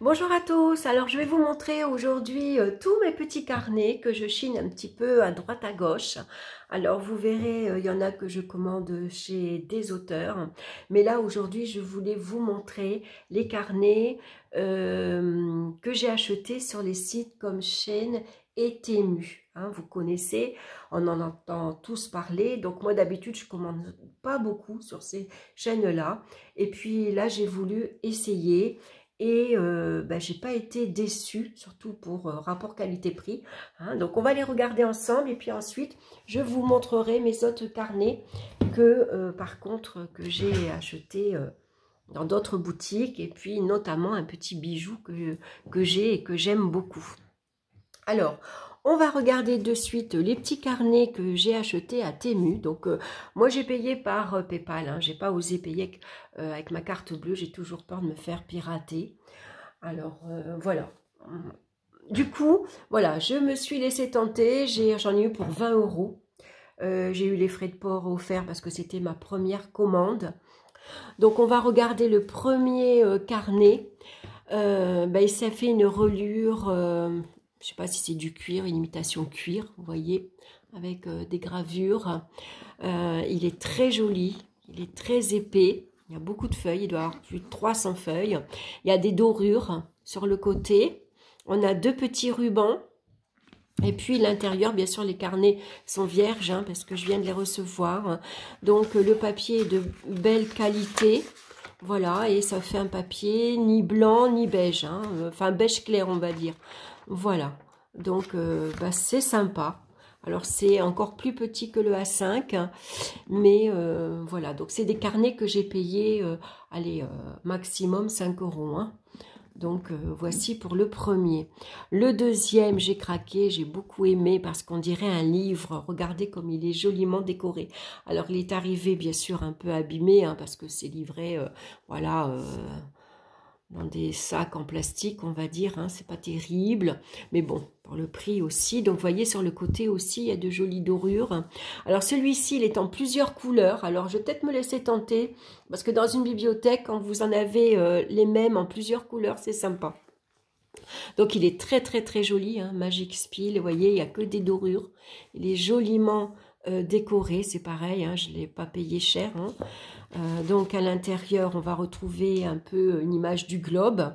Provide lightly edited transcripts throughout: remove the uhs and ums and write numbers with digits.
Bonjour à tous, alors je vais vous montrer aujourd'hui tous mes petits carnets que je chine un petit peu à droite à gauche. Alors vous verrez, il y en a que je commande chez des auteurs, mais là aujourd'hui je voulais vous montrer les carnets que j'ai achetés sur les sites comme Shein et Temu. Vous connaissez, on en entend tous parler, donc moi d'habitude je commande pas beaucoup sur ces chaînes-là, et puis là j'ai voulu essayer. Et j'ai pas été déçue, surtout pour rapport qualité-prix. Donc on va les regarder ensemble et puis ensuite je vous montrerai mes autres carnets que par contre que j'ai acheté dans d'autres boutiques, et puis notamment un petit bijou que j'ai et que j'aime beaucoup. Alors, on va regarder de suite les petits carnets que j'ai achetés à Temu. Donc, moi, j'ai payé par PayPal. J'ai pas osé payer avec ma carte bleue. J'ai toujours peur de me faire pirater. Alors, voilà. Du coup, voilà, je me suis laissé tenter. J'en ai eu pour 20 euros. J'ai eu les frais de port offerts parce que c'était ma première commande. Donc, on va regarder le premier carnet. Ça fait une relure... je ne sais pas si c'est du cuir, une imitation cuir, vous voyez, avec des gravures. Il est très joli, il est très épais. Il y a beaucoup de feuilles, il doit y avoir plus de 300 feuilles. Il y a des dorures sur le côté. On a deux petits rubans. Et puis l'intérieur, bien sûr, les carnets sont vierges parce que je viens de les recevoir. Donc le papier est de belle qualité. Voilà, et ça fait un papier ni blanc ni beige, enfin beige clair on va dire. Voilà, donc c'est sympa. Alors c'est encore plus petit que le A5, mais voilà, donc c'est des carnets que j'ai payés, maximum 5 euros. Donc voici pour le premier. Le deuxième, j'ai craqué, j'ai beaucoup aimé parce qu'on dirait un livre. Regardez comme il est joliment décoré. Alors il est arrivé bien sûr un peu abîmé parce que c'est livré dans des sacs en plastique, on va dire. C'est pas terrible, mais bon, pour le prix aussi. Donc vous voyez sur le côté aussi, il y a de jolies dorures. Alors celui-ci, il est en plusieurs couleurs. Alors je vais peut-être me laisser tenter, parce que dans une bibliothèque, quand vous en avez les mêmes en plusieurs couleurs, c'est sympa. Donc il est très très très joli, Magic Spill, vous voyez, il n'y a que des dorures. Il est joliment décoré, c'est pareil, je ne l'ai pas payé cher. Donc à l'intérieur, on va retrouver un peu une image du globe.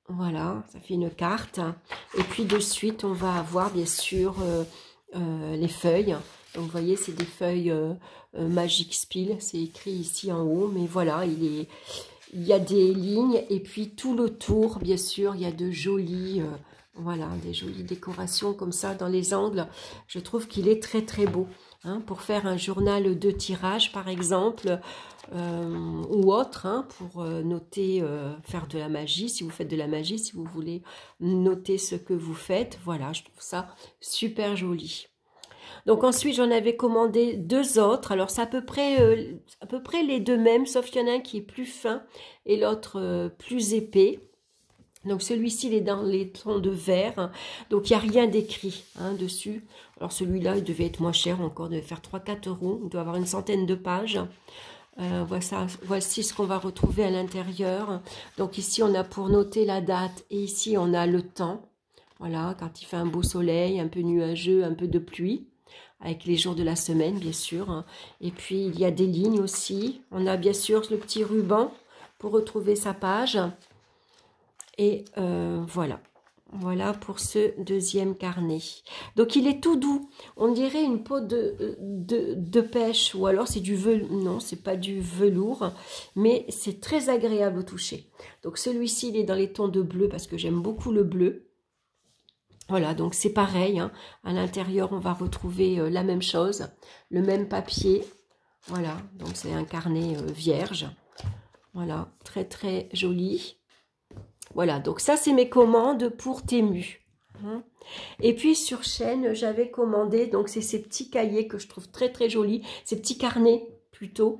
Voilà, ça fait une carte. Et puis de suite, on va avoir bien sûr les feuilles. Donc vous voyez, c'est des feuilles Magic Spill, c'est écrit ici en haut, mais voilà, il y a des lignes et puis tout le tour, bien sûr, il y a de jolies, voilà, des jolies décorations comme ça dans les angles. Je trouve qu'il est très très beau. Pour faire un journal de tirage par exemple, ou autre, pour noter, faire de la magie, si vous faites de la magie, si vous voulez noter ce que vous faites. Voilà, je trouve ça super joli. Donc ensuite, j'en avais commandé deux autres. Alors, c'est à peu près les deux mêmes, sauf qu'il y en a un qui est plus fin et l'autre plus épais. Donc celui-ci, il est dans les tons de vert. Donc, il n'y a rien d'écrit dessus. Alors, celui-là, il devait être moins cher encore, il devait faire 3-4 euros. Il doit avoir une centaine de pages. Voici ce qu'on va retrouver à l'intérieur. Donc ici, on a pour noter la date et ici, on a le temps. Voilà, quand il fait un beau soleil, un peu nuageux, un peu de pluie, avec les jours de la semaine, bien sûr. Et puis, il y a des lignes aussi. On a bien sûr le petit ruban pour retrouver sa page. Et voilà. Voilà pour ce deuxième carnet. Donc, il est tout doux. On dirait une peau de pêche, ou alors c'est du velours. Non, c'est pas du velours, mais c'est très agréable au toucher. Donc, celui-ci, il est dans les tons de bleu parce que j'aime beaucoup le bleu. Voilà, donc c'est pareil, à l'intérieur, on va retrouver la même chose, le même papier. Voilà, donc c'est un carnet vierge. Voilà, très très joli. Voilà, donc ça, c'est mes commandes pour Temu. Et puis sur Shein, j'avais commandé, donc c'est ces petits cahiers que je trouve très très jolis, ces petits carnets plutôt.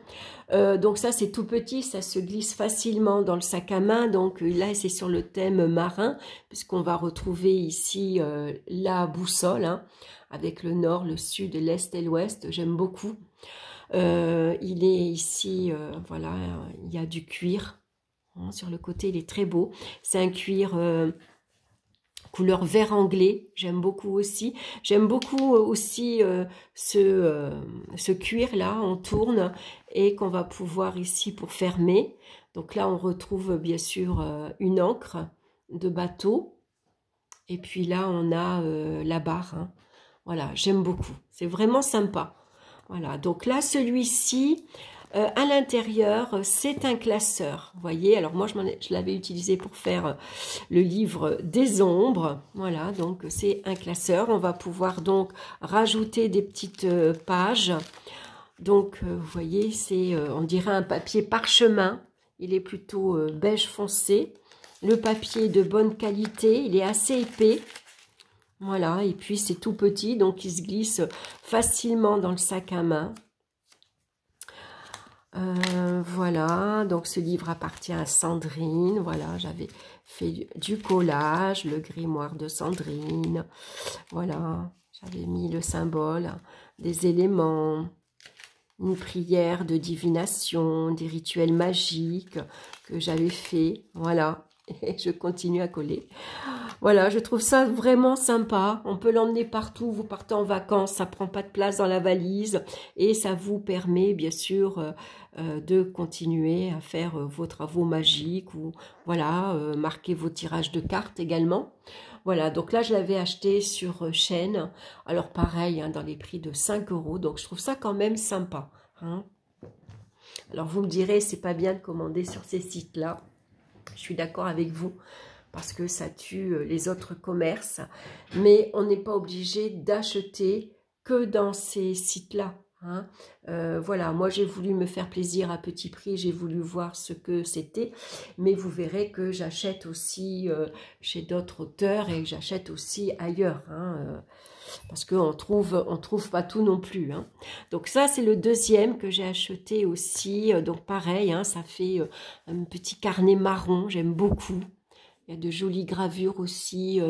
Donc ça, c'est tout petit, ça se glisse facilement dans le sac à main. Donc là, c'est sur le thème marin, puisqu'on va retrouver ici la boussole, avec le nord, le sud, l'est et l'ouest. J'aime beaucoup. Il est ici, voilà, il y a du cuir. Hein, sur le côté, il est très beau. C'est un cuir couleur vert anglais, j'aime beaucoup aussi. J'aime beaucoup aussi ce cuir-là, on tourne et qu'on va pouvoir ici pour fermer. Donc là, on retrouve bien sûr une ancre de bateau. Et puis là, on a la barre. Hein. Voilà, j'aime beaucoup. C'est vraiment sympa. Voilà, donc là, celui-ci, à l'intérieur, c'est un classeur. Vous voyez, alors moi, je l'avais utilisé pour faire le livre des ombres. Voilà, donc c'est un classeur. On va pouvoir donc rajouter des petites pages. Donc, vous voyez, c'est, on dirait un papier parchemin. Il est plutôt beige foncé. Le papier est de bonne qualité. Il est assez épais. Voilà, et puis c'est tout petit, donc il se glisse facilement dans le sac à main. Voilà, donc ce livre appartient à Sandrine. Voilà, j'avais fait du collage, le grimoire de Sandrine. Voilà, j'avais mis le symbole, des éléments, une prière de divination, des rituels magiques que j'avais fait. Voilà, et je continue à coller. Voilà, je trouve ça vraiment sympa. On peut l'emmener partout. Vous partez en vacances, ça prend pas de place dans la valise et ça vous permet bien sûr de continuer à faire vos travaux magiques ou voilà, marquer vos tirages de cartes également. Voilà, donc là je l'avais acheté sur Shein. Alors pareil, hein, dans les prix de 5 €. Donc je trouve ça quand même sympa. Hein. Alors vous me direz, c'est pas bien de commander sur ces sites-là. Je suis d'accord avec vous. Parce que ça tue les autres commerces. Mais on n'est pas obligé d'acheter que dans ces sites-là. Hein. Voilà, moi j'ai voulu me faire plaisir à petit prix, j'ai voulu voir ce que c'était. Mais vous verrez que j'achète aussi chez d'autres auteurs et j'achète aussi ailleurs. Hein, parce qu'on trouve pas tout non plus. Hein. Donc ça, c'est le deuxième que j'ai acheté aussi. Donc pareil, hein, ça fait un petit carnet marron, j'aime beaucoup. Il y a de jolies gravures aussi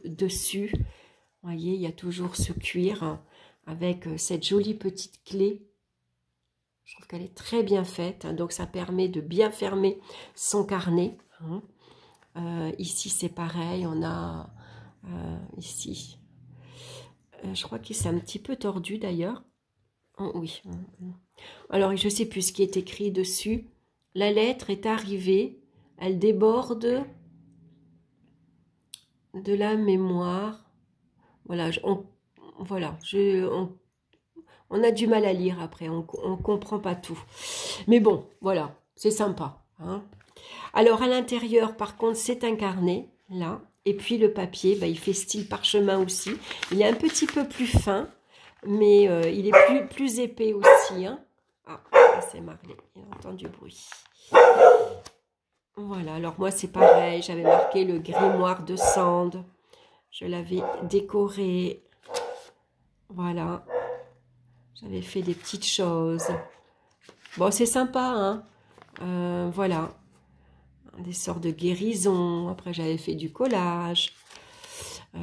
dessus. Vous voyez, il y a toujours ce cuir avec cette jolie petite clé. Je trouve qu'elle est très bien faite. Hein, donc, ça permet de bien fermer son carnet. Hein. Ici, c'est pareil. On a ici. Je crois que c'est un petit peu tordu d'ailleurs. Oh, oui. Alors, je ne sais plus ce qui est écrit dessus. La lettre est arrivée. Elle déborde de la mémoire. Voilà, on a du mal à lire après, on ne comprend pas tout. Mais bon, voilà, c'est sympa. Hein. Alors, à l'intérieur, par contre, c'est un carnet, là. Et puis, le papier, bah, il fait style parchemin aussi. Il est un petit peu plus fin, mais il est plus épais aussi. Hein. Ah, c'est Marley, il entend du bruit. Voilà, alors moi, c'est pareil. J'avais marqué le grimoire de Sand. Je l'avais décoré. Voilà. J'avais fait des petites choses. Bon, c'est sympa, hein. Voilà. Des sortes de guérison. Après, j'avais fait du collage.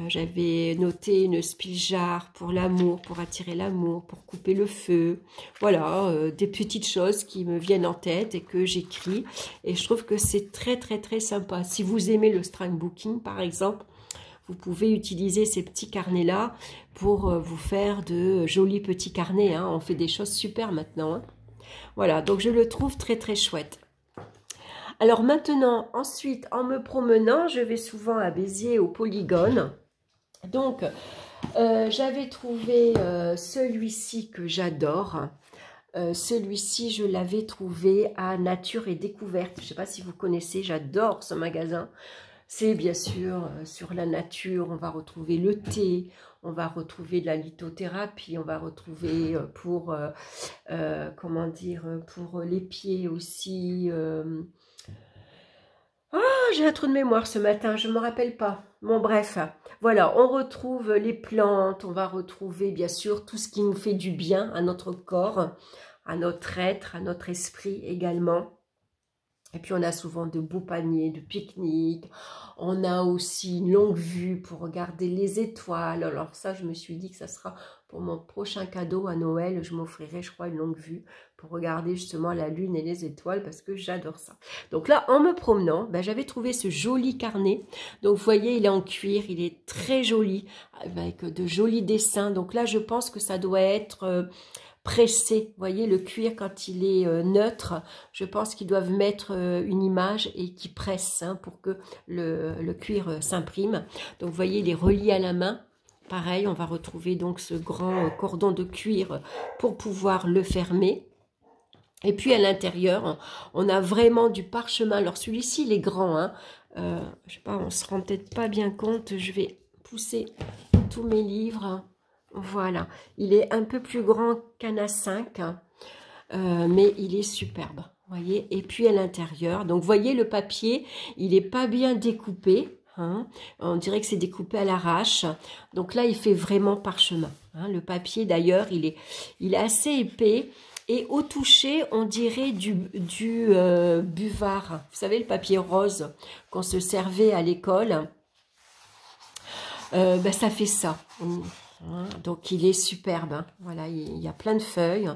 J'avais noté une spiljar pour l'amour, pour attirer l'amour, pour couper le feu. Voilà, des petites choses qui me viennent en tête et que j'écris. Et je trouve que c'est très, très, très sympa. Si vous aimez le scrapbooking, par exemple, vous pouvez utiliser ces petits carnets-là pour vous faire de jolis petits carnets. Hein. On fait des choses super maintenant. Hein. Voilà, donc je le trouve très très chouette. Alors maintenant, ensuite, en me promenant, je vais souvent à Béziers au Polygone. Donc, j'avais trouvé celui-ci que j'adore. Celui-ci, je l'avais trouvé à Nature et Découverte. Je ne sais pas si vous connaissez, j'adore ce magasin. C'est bien sûr sur la nature, on va retrouver le thé, on va retrouver de la lithothérapie, on va retrouver pour, comment dire, pour les pieds aussi. Ah, j'ai un trou de mémoire ce matin, je ne me rappelle pas. Bon, bref, voilà, on retrouve les plantes, on va retrouver bien sûr tout ce qui nous fait du bien à notre corps, à notre être, à notre esprit également. Et puis, on a souvent de beaux paniers de pique-nique. On a aussi une longue vue pour regarder les étoiles. Alors ça, je me suis dit que ça sera pour mon prochain cadeau à Noël. Je m'offrirai, je crois, une longue vue pour regarder justement la lune et les étoiles parce que j'adore ça. Donc là, en me promenant, ben, j'avais trouvé ce joli carnet. Donc vous voyez, il est en cuir, il est très joli avec de jolis dessins. Donc là, je pense que ça doit être pressé. Vous voyez, le cuir, quand il est neutre, je pense qu'ils doivent mettre une image et qui presse hein, pour que le cuir s'imprime. Donc vous voyez, il est relié à la main. Pareil, on va retrouver donc ce grand cordon de cuir pour pouvoir le fermer. Et puis à l'intérieur, on a vraiment du parchemin. Alors celui-ci, il est grand. Hein. Je sais pas, on se rend peut-être pas bien compte. Je vais pousser tous mes livres. Voilà. Il est un peu plus grand qu'un A5. Mais il est superbe. Voyez. Et puis à l'intérieur, donc vous voyez le papier, il n'est pas bien découpé. Hein. On dirait que c'est découpé à l'arrache. Donc là, il fait vraiment parchemin. Hein. Le papier, d'ailleurs, il est assez épais. Et au toucher, on dirait du buvard. Vous savez, le papier rose qu'on se servait à l'école. Ben, ça fait ça. Donc, il est superbe. Hein. Voilà, il y a plein de feuilles.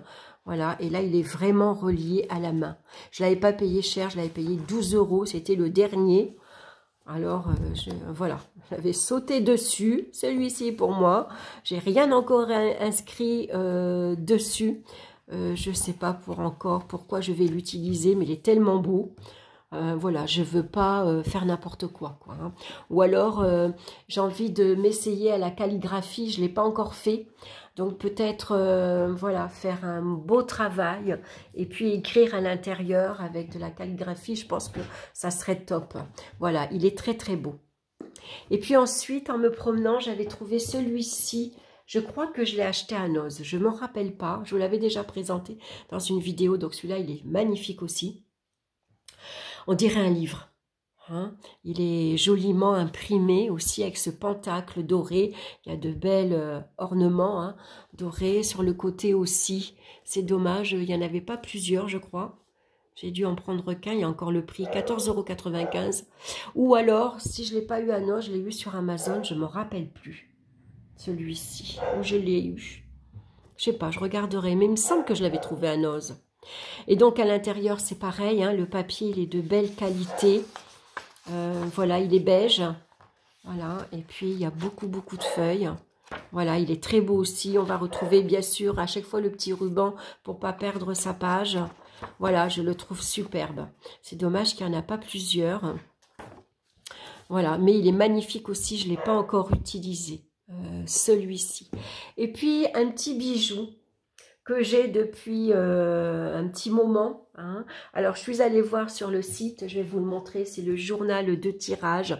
Voilà, et là, il est vraiment relié à la main. Je ne l'avais pas payé cher, je l'avais payé 12 €. C'était le dernier. Alors, voilà, j'avais sauté dessus. Celui-ci pour moi. J'ai rien encore inscrit dessus. Je ne sais pas pourquoi je vais l'utiliser, mais il est tellement beau. Voilà, je ne veux pas faire n'importe quoi. Hein. Ou alors, j'ai envie de m'essayer à la calligraphie. Je ne l'ai pas encore fait. Donc, peut-être, voilà, faire un beau travail. Et puis, écrire à l'intérieur avec de la calligraphie. Je pense que ça serait top. Voilà, il est très, très beau. Et puis ensuite, en me promenant, j'avais trouvé celui-ci. Je crois que je l'ai acheté à Noz. Je ne me rappelle pas. Je vous l'avais déjà présenté dans une vidéo. Donc celui-là, il est magnifique aussi. On dirait un livre. Hein. Il est joliment imprimé aussi avec ce pentacle doré. Il y a de belles ornements hein, dorés. Sur le côté aussi. C'est dommage, il n'y en avait pas plusieurs, je crois. J'ai dû en prendre qu'un, il y a encore le prix, 14,95 €. Ou alors, si je ne l'ai pas eu à Noz, je l'ai eu sur Amazon, je ne me rappelle plus. Celui-ci, où je l'ai eu. Je sais pas, je regarderai, mais il me semble que je l'avais trouvé à Noz. Et donc à l'intérieur, c'est pareil, hein, le papier, il est de belle qualité. Voilà, il est beige. Voilà, et puis il y a beaucoup de feuilles. Voilà, il est très beau aussi. On va retrouver bien sûr à chaque fois le petit ruban pour pas perdre sa page. Voilà, je le trouve superbe. C'est dommage qu'il n'y en a pas plusieurs. Voilà, mais il est magnifique aussi. Je ne l'ai pas encore utilisé. Celui-ci. Et puis, un petit bijou que j'ai depuis un petit moment. Hein. Alors, je suis allée voir sur le site. Je vais vous le montrer. C'est le journal de tirage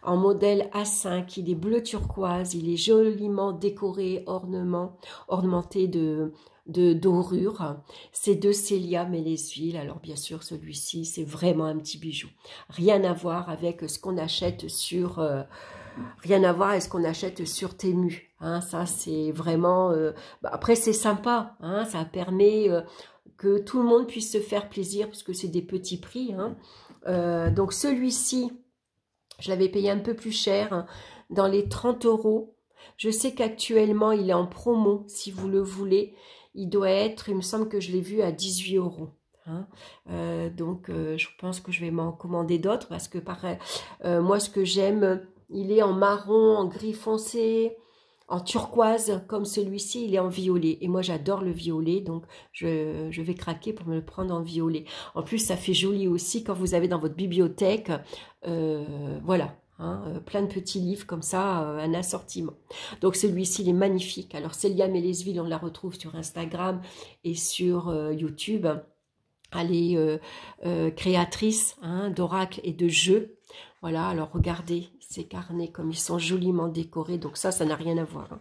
en modèle A5. Il est bleu turquoise. Il est joliment décoré, ornementé de dorure. C'est de Célia Mélesville. Alors bien sûr celui-ci c'est vraiment un petit bijou. Rien à voir avec ce qu'on achète sur Temu. Hein, ça c'est vraiment. Après c'est sympa. Hein, ça permet que tout le monde puisse se faire plaisir puisque c'est des petits prix. Hein. Donc celui-ci, je l'avais payé un peu plus cher, hein, dans les 30 €. Je sais qu'actuellement il est en promo si vous le voulez. Il doit être, il me semble que je l'ai vu à 18 €. Hein. Donc, je pense que je vais m'en commander d'autres parce que moi, ce que j'aime, il est en marron, en gris foncé, en turquoise, comme celui-ci, il est en violet. Et moi, j'adore le violet, donc je vais craquer pour me le prendre en violet. En plus, ça fait joli aussi quand vous avez dans votre bibliothèque, voilà. Hein, plein de petits livres comme ça, un assortiment. Donc celui-ci, il est magnifique. Alors Célia Mélesville, on la retrouve sur Instagram et sur YouTube. Elle est créatrice hein, d'oracles et de jeux. Voilà, alors regardez ces carnets comme ils sont joliment décorés. Donc ça n'a rien à voir.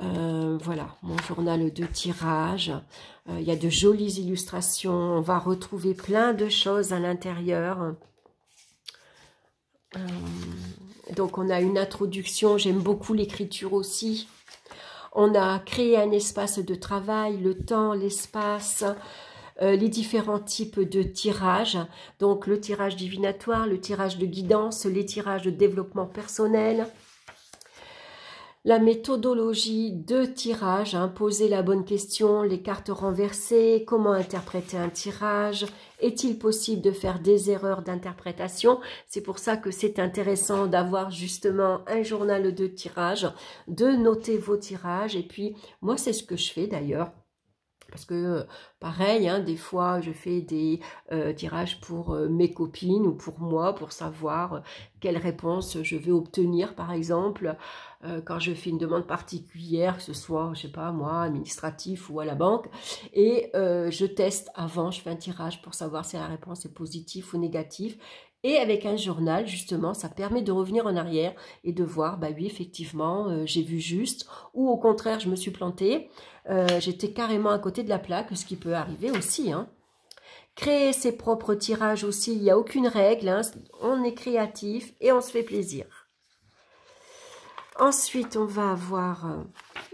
Hein. Voilà, mon journal de tirage. Il y a de jolies illustrations. On va retrouver plein de choses à l'intérieur. Donc on a une introduction, j'aime beaucoup l'écriture aussi. On a créé un espace de travail, le temps, l'espace, les différents types de tirages. Donc le tirage divinatoire, le tirage de guidance, les tirages de développement personnel. La méthodologie de tirage, hein, poser la bonne question, les cartes renversées, comment interpréter un tirage, est-il possible de faire des erreurs d'interprétation? C'est pour ça que c'est intéressant d'avoir justement un journal de tirage, de noter vos tirages, et puis moi c'est ce que je fais d'ailleurs. Parce que, pareil, hein, des fois, je fais des tirages pour mes copines ou pour moi, pour savoir quelle réponse je vais obtenir, par exemple, quand je fais une demande particulière, que ce soit, je sais pas, moi, administratif ou à la banque. Et je teste avant, je fais un tirage pour savoir si la réponse est positive ou négative. Et avec un journal, justement, ça permet de revenir en arrière et de voir, bah oui, effectivement, j'ai vu juste, ou au contraire, je me suis plantée. J'étais carrément à côté de la plaque, ce qui peut arriver aussi. Hein. Créer ses propres tirages aussi, il n'y a aucune règle. Hein. On est créatif et on se fait plaisir. Ensuite, on va avoir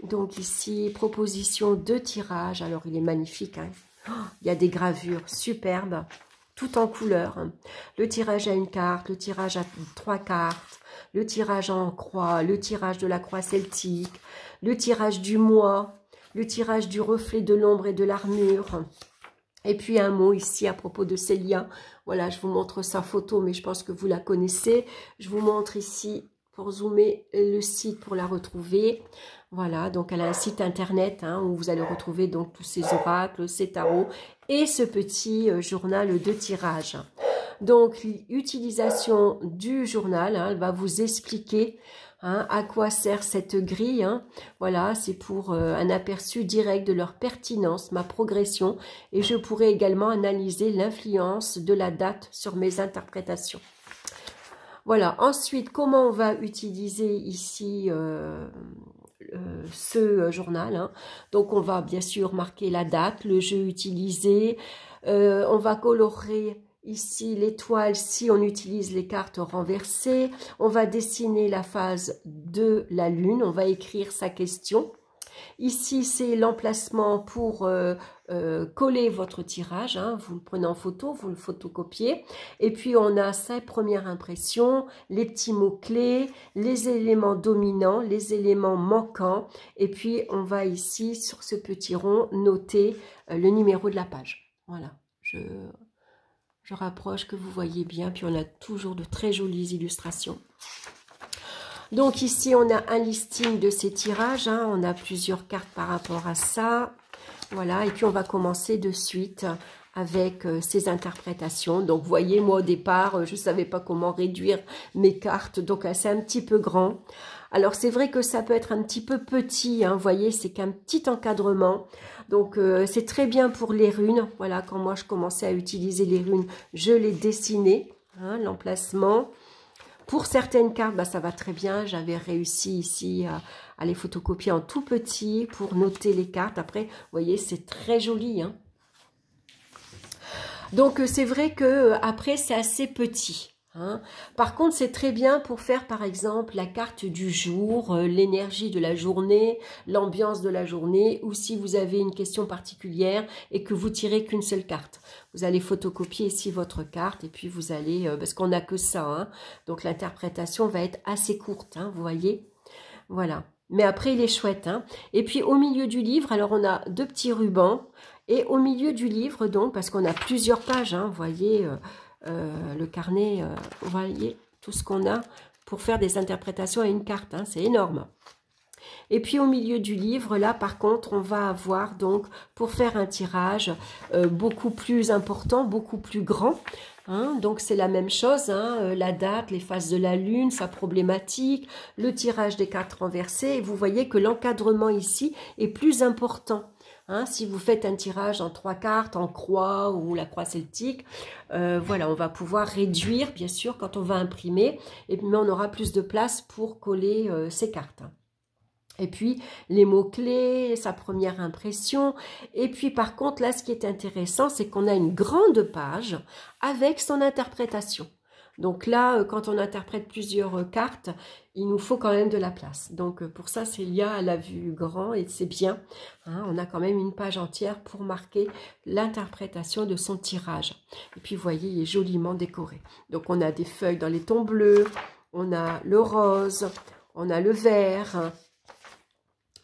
donc ici proposition de tirage. Alors, il est magnifique. Hein. Oh, il y a des gravures superbes, tout en couleur. Hein. Le tirage à une carte, le tirage à 3 cartes, le tirage en croix, le tirage de la croix celtique, le tirage du mois, le tirage du reflet de l'ombre et de l'armure. Et puis un mot ici à propos de Célia. Voilà, je vous montre sa photo, mais je pense que vous la connaissez. Je vous montre ici, pour zoomer, le site pour la retrouver. Voilà, donc elle a un site internet hein, où vous allez retrouver donc tous ces oracles, ces tarots et ce petit journal de tirage. Donc, l'utilisation du journal, hein, elle va vous expliquer hein, à quoi sert cette grille. Hein. Voilà, c'est pour un aperçu direct de leur pertinence, ma progression. Et je pourrai également analyser l'influence de la date sur mes interprétations. Voilà, ensuite, comment on va utiliser ici ce journal hein. Donc, on va bien sûr marquer la date, le jeu utilisé. On va colorer ici l'étoile si on utilise les cartes renversées. On va dessiner la phase de la lune. On va écrire sa question. Ici, c'est l'emplacement pour coller votre tirage. Hein. Vous le prenez en photo, vous le photocopiez. Et puis, on a sa première impression, les petits mots-clés, les éléments dominants, les éléments manquants. Et puis, on va ici, sur ce petit rond, noter le numéro de la page. Voilà, je rapproche que vous voyez bien. Puis, on a toujours de très jolies illustrations. Donc ici, on a un listing de ces tirages. Hein. On a plusieurs cartes par rapport à ça. Voilà, et puis on va commencer de suite avec ces interprétations. Donc, vous voyez, moi, au départ, je ne savais pas comment réduire mes cartes. Donc, c'est un petit peu grand. Alors, c'est vrai que ça peut être un petit peu petit. Hein. Vous voyez, c'est qu'un petit encadrement. Donc, c'est très bien pour les runes. Voilà, quand moi, je commençais à utiliser les runes, je les dessinais, hein, l'emplacement. Pour certaines cartes, bah, ça va très bien. J'avais réussi ici à les photocopier en tout petit pour noter les cartes. Après, vous voyez, c'est très joli. Hein. Donc, c'est vrai que après c'est assez petit. Hein. Par contre, c'est très bien pour faire, par exemple, la carte du jour, l'énergie de la journée, l'ambiance de la journée, ou si vous avez une question particulière et que vous tirez qu'une seule carte. Vous allez photocopier ici votre carte et puis vous allez, parce qu'on n'a que ça, hein, donc l'interprétation va être assez courte, hein, vous voyez. Voilà. Mais après, il est chouette. Hein. Et puis, au milieu du livre, alors on a 2 petits rubans. Et au milieu du livre, donc, parce qu'on a plusieurs pages, hein, vous voyez, le carnet, vous voyez tout ce qu'on a pour faire des interprétations à une carte. Hein, c'est énorme. Et puis, au milieu du livre, là, par contre, on va avoir, donc, pour faire un tirage beaucoup plus important, beaucoup plus grand. Hein, donc, c'est la même chose, hein, la date, les phases de la lune, sa problématique, le tirage des cartes renversées. Et vous voyez que l'encadrement ici est plus important. Hein, si vous faites un tirage en 3 cartes, en croix ou la croix celtique, voilà, on va pouvoir réduire, bien sûr, quand on va imprimer, mais on aura plus de place pour coller ces cartes. Et puis, les mots-clés, sa première impression. Et puis, par contre, là, ce qui est intéressant, c'est qu'on a une grande page avec son interprétation. Donc là, quand on interprète plusieurs cartes, il nous faut quand même de la place. Donc, pour ça, Célia, elle a vu grand et c'est bien. Hein, on a quand même une page entière pour marquer l'interprétation de son tirage. Et puis, vous voyez, il est joliment décoré. Donc, on a des feuilles dans les tons bleus, on a le rose, on a le vert.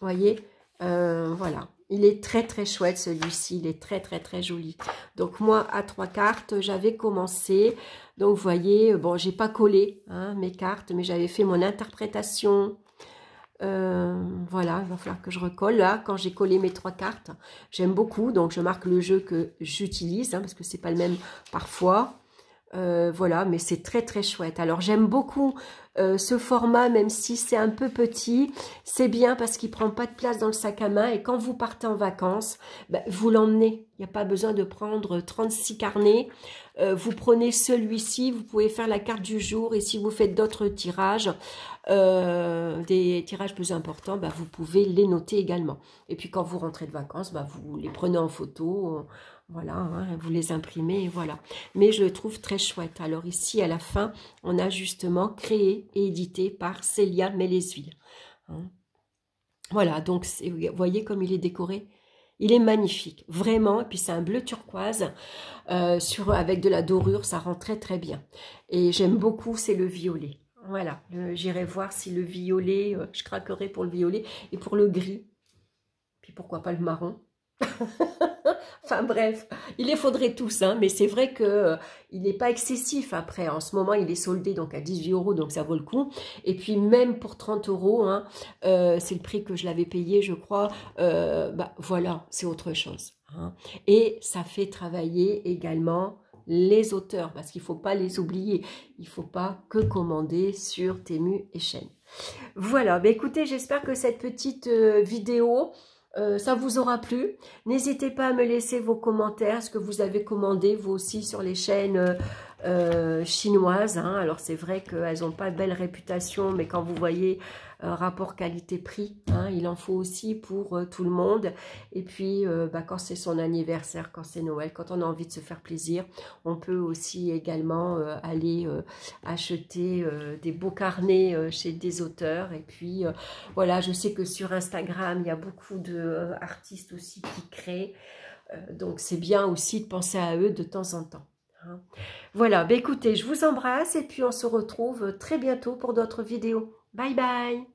voyez, voilà. Il est très très chouette celui-ci, il est très très très joli. Donc moi à 3 cartes, j'avais commencé. Donc vous voyez, bon j'ai pas collé hein, mes cartes, mais j'avais fait mon interprétation. Voilà, il va falloir que je recolle là. Quand j'ai collé mes 3 cartes, j'aime beaucoup. Donc je marque le jeu que j'utilise, hein, parce que c'est pas le même parfois. Voilà, mais c'est très très chouette. Alors j'aime beaucoup ce format, même si c'est un peu petit. C'est bien parce qu'il prend pas de place dans le sac à main. Et quand vous partez en vacances, ben, vous l'emmenez. Il n'y a pas besoin de prendre 36 carnets. Vous prenez celui-ci, vous pouvez faire la carte du jour. Et si vous faites d'autres tirages, des tirages plus importants, ben, vous pouvez les noter également. Et puis quand vous rentrez de vacances, ben, vous les prenez en photo. Voilà, hein, vous les imprimez et voilà. Mais je le trouve très chouette. Alors ici, à la fin, on a justement créé et édité par Célia Mélesville. Hein. Voilà, donc vous voyez comme il est décoré. Il est magnifique, vraiment. Et puis c'est un bleu turquoise avec de la dorure, ça rend très très bien. Et j'aime beaucoup, c'est le violet. Voilà, j'irai voir si le violet, je craquerai pour le violet et pour le gris. Puis pourquoi pas le marron. Enfin bref, il les faudrait tous, hein, mais c'est vrai que il n'est pas excessif après. En ce moment, il est soldé donc à 18 €, donc ça vaut le coup. Et puis même pour 30 €, hein, c'est le prix que je l'avais payé, je crois. Bah voilà, c'est autre chose. Hein. Et ça fait travailler également les auteurs, parce qu'il ne faut pas les oublier. Il ne faut pas que commander sur Temu et Shein. Voilà, bah écoutez, j'espère que cette petite vidéo ça vous aura plu. N'hésitez pas à me laisser vos commentaires, ce que vous avez commandé, vous aussi, sur les chaînes chinoises. Hein. Alors, c'est vrai qu'elles n'ont pas de belle réputation, mais quand vous voyez rapport qualité-prix, hein, il en faut aussi pour tout le monde. Et puis, bah, quand c'est son anniversaire, quand c'est Noël, quand on a envie de se faire plaisir, on peut aussi également aller acheter des beaux carnets chez des auteurs. Et puis, voilà, je sais que sur Instagram, il y a beaucoup d'artistes aussi qui créent. Donc, c'est bien aussi de penser à eux de temps en temps. Hein. Voilà, bah, écoutez, je vous embrasse et puis on se retrouve très bientôt pour d'autres vidéos. Bye bye!